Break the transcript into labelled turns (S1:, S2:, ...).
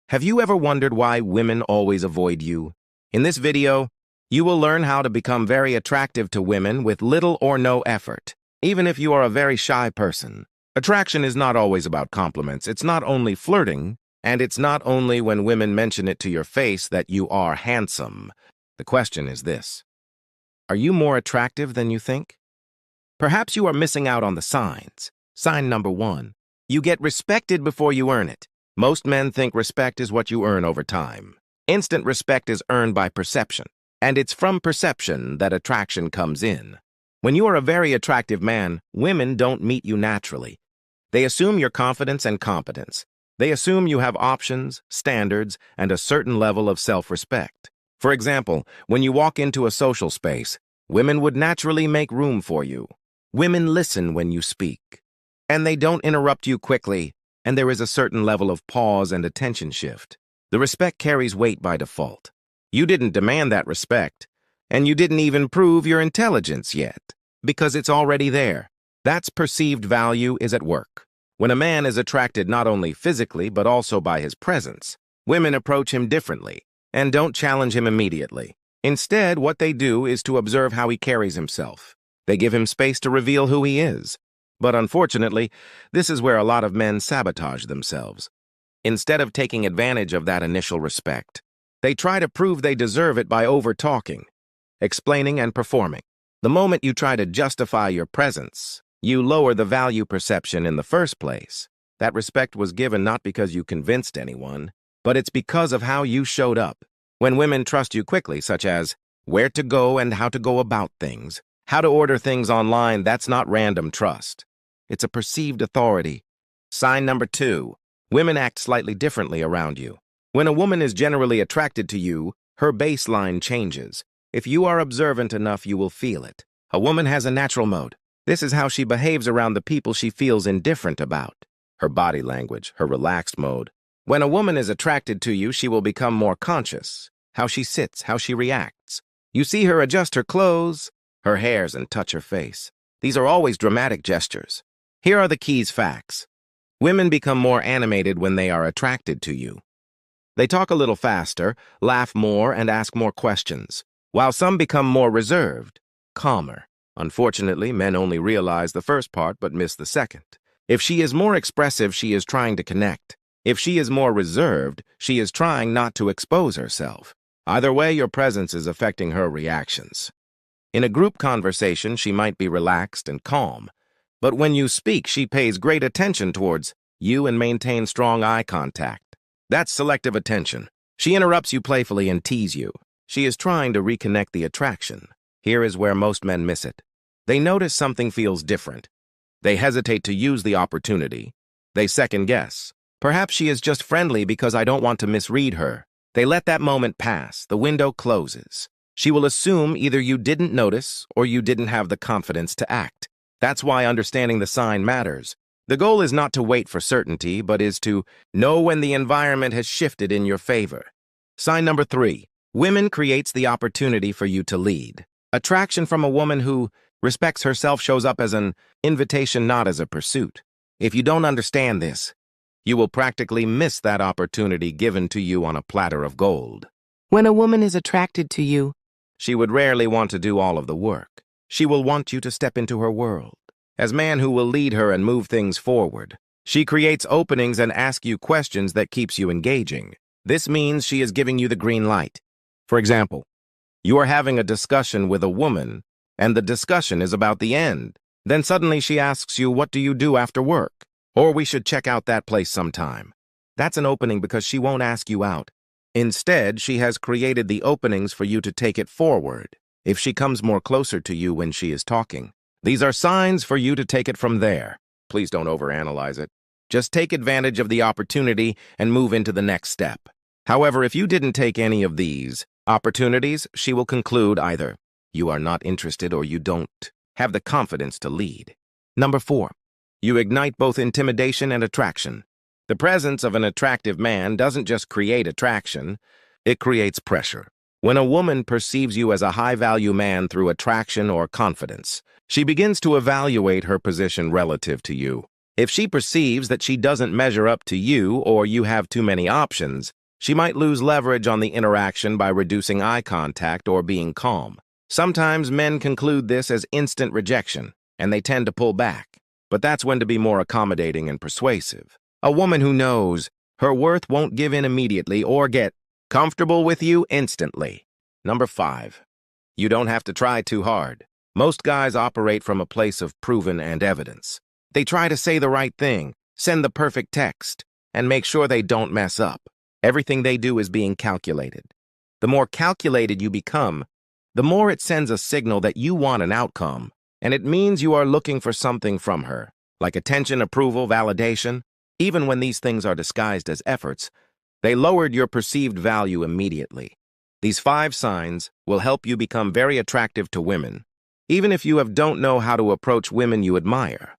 S1: Have you ever wondered why women always avoid you? In this video, you will learn how to become very attractive to women with little or no effort, even if you are a very shy person. Attraction is not always about compliments. It's not only flirting, and it's not only when women mention it to your face that you are handsome. The question is this: are you more attractive than you think? Perhaps you are missing out on the signs. Sign number 1. You get respected before you earn it. Most men think respect is what you earn over time. Instant respect is earned by perception, and it's from perception that attraction comes in. When you are a very attractive man, women don't meet you naturally. They assume your confidence and competence. They assume you have options, standards, and a certain level of self-respect. For example, when you walk into a social space, women would naturally make room for you. Women listen when you speak, and they don't interrupt you quickly, and there is a certain level of pause and attention shift. The respect carries weight by default. You didn't demand that respect, and you didn't even prove your intelligence yet, because it's already there. That's perceived value is at work. When a man is attracted not only physically but also by his presence, women approach him differently and don't challenge him immediately. Instead, what they do is to observe how he carries himself. They give him space to reveal who he is. But unfortunately, this is where a lot of men sabotage themselves. Instead of taking advantage of that initial respect, they try to prove they deserve it by over-talking, explaining, and performing. The moment you try to justify your presence, you lower the value perception in the first place. That respect was given not because you convinced anyone, but it's because of how you showed up. When women trust you quickly, such as where to go and how to go about things, how to order things online, that's not random trust. It's a perceived authority. Sign number 2. Women act slightly differently around you. When a woman is generally attracted to you, her baseline changes. If you are observant enough, you will feel it. A woman has a natural mode. This is how she behaves around the people she feels indifferent about. Her body language, her relaxed mode. When a woman is attracted to you, she will become more conscious. How she sits, how she reacts. You see her adjust her clothes, her hairs, and touch her face. These are always dramatic gestures. Here are the keys facts. Women become more animated when they are attracted to you. They talk a little faster, laugh more, and ask more questions, while some become more reserved, calmer. Unfortunately, men only realize the first part but miss the second. If she is more expressive, she is trying to connect. If she is more reserved, she is trying not to expose herself. Either way, your presence is affecting her reactions. In a group conversation, she might be relaxed and calm, but when you speak, she pays great attention towards you and maintains strong eye contact. That's selective attention. She interrupts you playfully and teases you. She is trying to reconnect the attraction. Here is where most men miss it. They notice something feels different. They hesitate to use the opportunity. They second guess. Perhaps she is just friendly because I don't want to misread her. They let that moment pass. The window closes. She will assume either you didn't notice or you didn't have the confidence to act. That's why understanding the sign matters. The goal is not to wait for certainty, but is to know when the environment has shifted in your favor. Sign number 3. Women creates the opportunity for you to lead. Attraction from a woman who respects herself shows up as an invitation, not as a pursuit. If you don't understand this, you will practically miss that opportunity given to you on a platter of gold. When a woman is attracted to you, she would rarely want to do all of the work. She will want you to step into her world, as man who will lead her and move things forward. She creates openings and asks you questions that keeps you engaging. This means she is giving you the green light. For example, you are having a discussion with a woman, and the discussion is about the end. Then suddenly she asks you, what do you do after work? Or we should check out that place sometime. That's an opening because she won't ask you out. Instead, she has created the openings for you to take it forward. If she comes more closer to you when she is talking, these are signs for you to take it from there. Please don't overanalyze it. Just take advantage of the opportunity and move into the next step. However, if you didn't take any of these opportunities, she will conclude either you are not interested or you don't have the confidence to lead. Number 4. You ignite both intimidation and attraction. The presence of an attractive man doesn't just create attraction, it creates pressure. When a woman perceives you as a high-value man through attraction or confidence, she begins to evaluate her position relative to you. If she perceives that she doesn't measure up to you or you have too many options, She might lose leverage on the interaction by reducing eye contact or being calm. Sometimes men conclude this as instant rejection, and they tend to pull back. But that's when to be more accommodating and persuasive. A woman who knows her worth won't give in immediately or get comfortable with you instantly. Number 5. You don't have to try too hard. Most guys operate from a place of proven and evidence. They try to say the right thing, send the perfect text, and make sure they don't mess up. Everything they do is being calculated. The more calculated you become, the more it sends a signal that you want an outcome, and it means you are looking for something from her, like attention, approval, validation. Even when these things are disguised as efforts, they lowered your perceived value immediately. These 5 signs will help you become very attractive to women, even if you don't know how to approach women you admire.